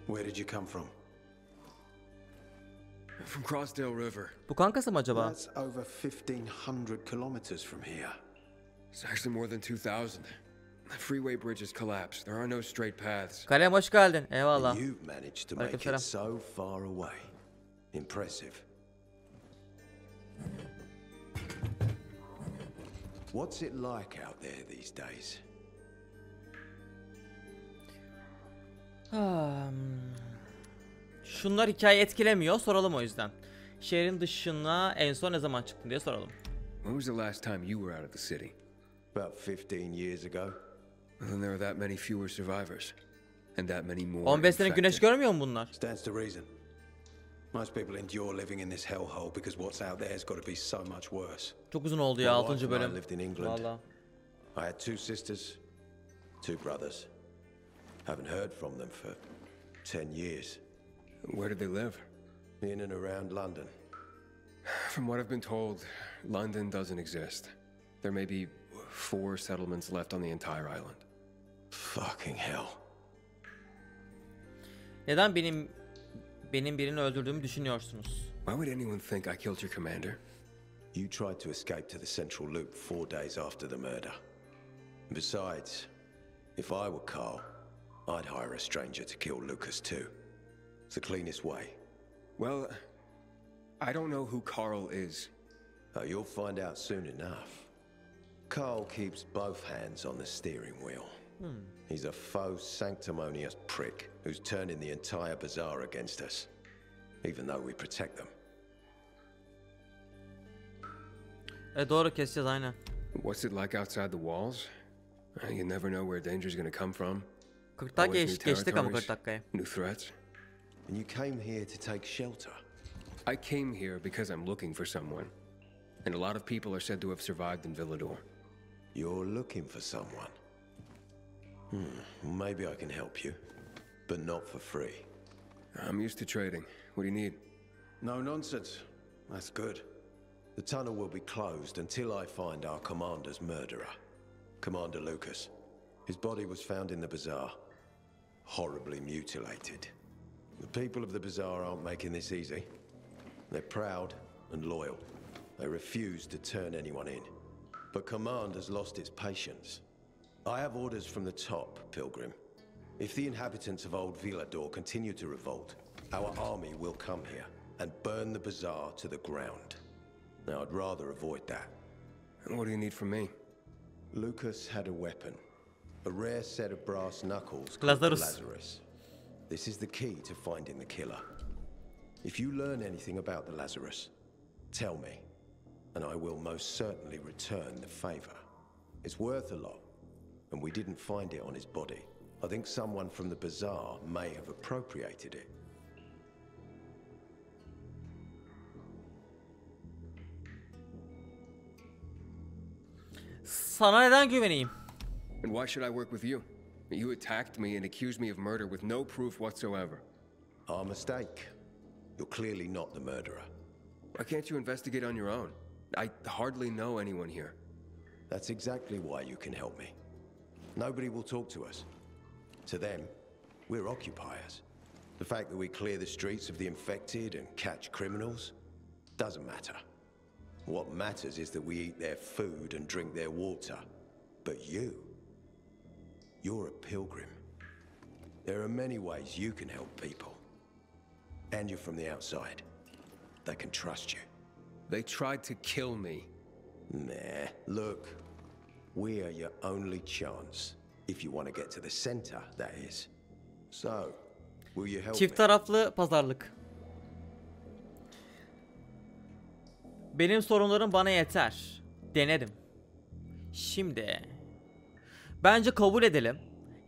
Where did you come from? From Crossdale River. Bu kankası mı acaba? That's over 1,500 kilometers from here. It's actually more than 2,000. The freeway bridges collapsed. There are no straight paths. Kalem hoş geldin. Eyvallah. You've managed to make it so far away. Impressive. What's it like out there these days? Şunlar hikaye etkilemiyor. Soralım o yüzden. Şehrin dışına en son ne zaman çıktın diye soralım. When was the last time you were out of the city? About 15 years ago. Well, then there are that many fewer survivors. And that many more 15 sene güneş görmüyor mu bunlar? Stands to reason. Most people endure living in this hellhole because what's out there has got to be so much worse. Çok uzun oldu ya 6. bölüm. I lived in England. Vallahi. I had 2 sisters, 2 brothers. Haven't heard from them for 10 years. Where did they live? In and around London. From what I've been told, London doesn't exist. There may be 4 settlements left on the entire island. Fucking hell. Neden benim birini öldürdüğümü düşünüyorsunuz? Why would anyone think I killed your commander? You tried to escape to the central loop 4 days after the murder. Besides, if I were Carl, I'd hire a stranger to kill Lucas too. It's the cleanest way. Well, I don't know who Carl is. You'll find out soon enough. Carl keeps both hands on the steering wheel. He's a faux sanctimonious prick who's turning the entire bazaar against us, even though we protect them. Doğru keseceğiz aynen. What's it like outside the walls? You never know where danger's gonna come from. 40 dakika geçtik ama 40 dakikaya. New threats. And you came here to take shelter? I came here because I'm looking for someone. And a lot of people are said to have survived in Villador. You're looking for someone? Maybe I can help you, but not for free. I'm used to trading. What do you need? No nonsense. That's good. The tunnel will be closed until I find our commander's murderer, Commander Lucas. His body was found in the bazaar, horribly mutilated. The people of the bazaar aren't making this easy. They're proud and loyal. They refuse to turn anyone in. But command has lost its patience. I have orders from the top, Pilgrim. If the inhabitants of Old Villador continue to revolt, our army will come here and burn the bazaar to the ground. Now, I'd rather avoid that. And what do you need from me? Lucas had a weapon. A rare set of brass knuckles called the Lazarus. This is the key to finding the killer. If you learn anything about the Lazarus, tell me, and I will most certainly return the favor. It's worth a lot, and we didn't find it on his body. I think someone from the bazaar may have appropriated it. Sana neden güveneyim? And why should I work with you? You attacked me and accused me of murder with no proof whatsoever. Our mistake. You're clearly not the murderer. Why can't you investigate on your own? I hardly know anyone here. That's exactly why you can help me. Nobody will talk to us. To them, we're occupiers. The fact that we clear the streets of the infected and catch criminals doesn't matter. What matters is that we eat their food and drink their water. But you're a pilgrim. There are many ways you can help people. And you're from the outside. They can trust you. They tried to kill me. Nah, look. We are your only chance. If you want to get to the center, that is. So, will you help Çift me? taraflı pazarlık. Benim sorunlarım bana yeter. Denerim. Şimdi bence kabul edelim.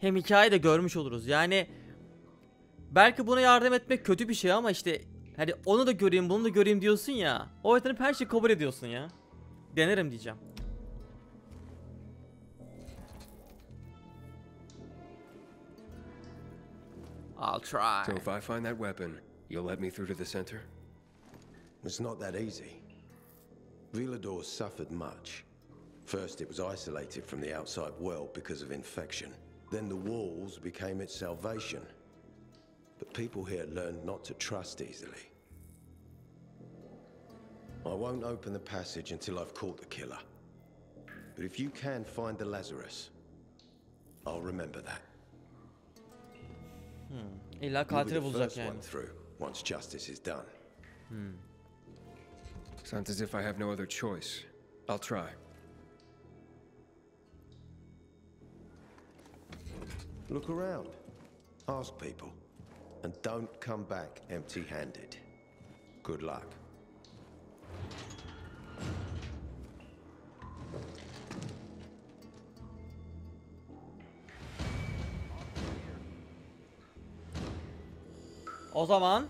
Hem hikayeyi de görmüş oluruz. Yani belki buna yardım etmek kötü bir şey ama işte hani onu da göreyim, bunu da göreyim diyorsun ya. O yüzden her şeyi kabul ediyorsun ya. Denerim diyeceğim. I'll try. So if I find that weapon, you'll let me through to the center? It's not that easy. Villador suffered much. First, it was isolated from the outside world because of infection. Then the walls became its salvation. But people here learned not to trust easily. I won't open the passage until I've caught the killer. But if you can find the Lazarus, I'll remember that. İlla katili bulacak yani. One through once justice is done. Sounds as if I have no other choice. I'll try. Look around. Ask people. And don't come back empty-handed. Good luck. O zaman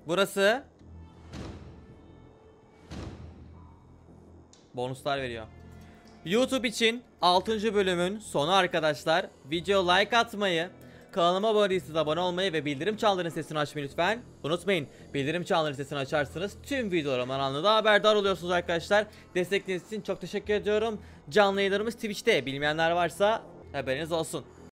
burası bonuslar veriyor. YouTube için 6. bölümün sonu arkadaşlar. Videoya like atmayı, kanalıma abone değilseniz abone olmayı ve bildirim çanlarının sesini açmayı lütfen unutmayın. Bildirim çanlarının sesini açarsanız tüm videolarımdan anında haberdar oluyorsunuz arkadaşlar. Destekleriniz için çok teşekkür ediyorum. Canlı yayınlarımız Twitch'te. Bilmeyenler varsa haberiniz olsun.